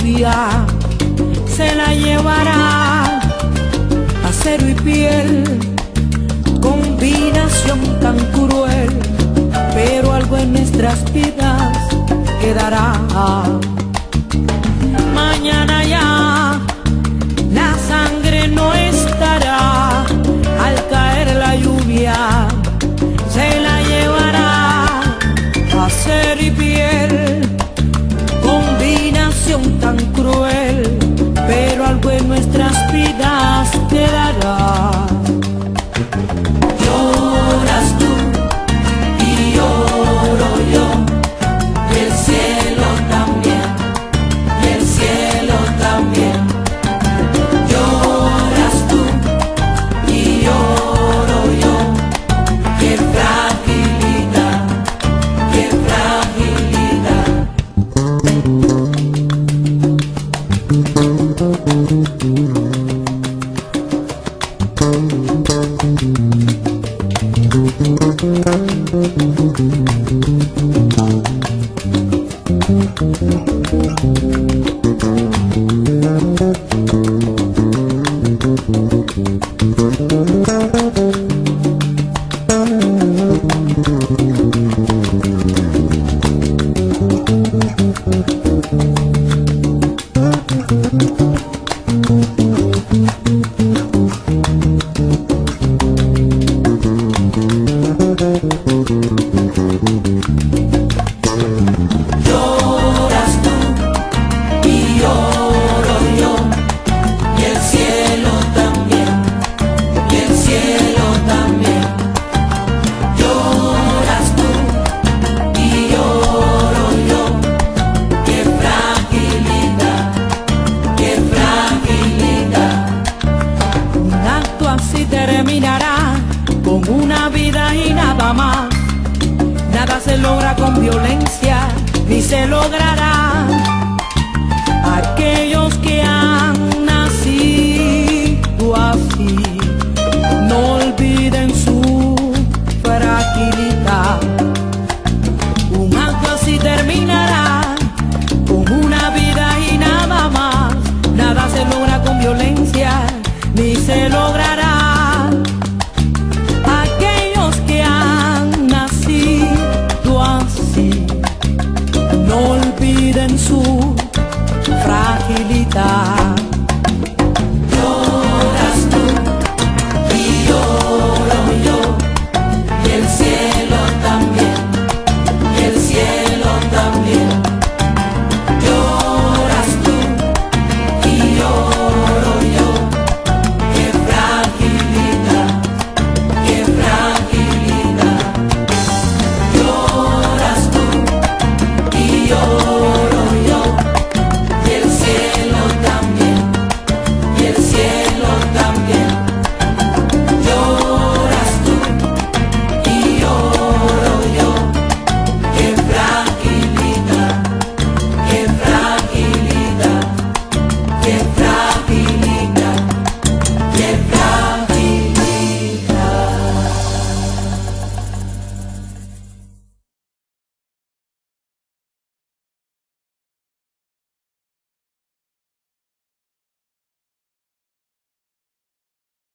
lluvia se la llevará. Acero y piel, combinación tan cruel, pero algo en nuestras vidas quedará. Mañana ya la sangre no estará, al caer la lluvia se la llevará. Acero y piel, combinación tan cruel, pero algo en nuestras vidas quedará. Lloras tú y lloro yo, y el cielo también, y el cielo también. Lloras tú y lloro yo, qué fragilidad, qué fragilidad. Lloras tú y lloro yo, y el cielo también, y el cielo también. Lloras tú y lloro yo, qué fragilidad, qué fragilidad. Un acto así terminará con una vida y nada más. Nada se logra con violencia, ni se logrará. Aquellos que han nacido así, no olviden su fragilidad. Un acto así terminará con una vida y nada más. Nada se logra con violencia, ni se logrará. No olviden su fragilidad.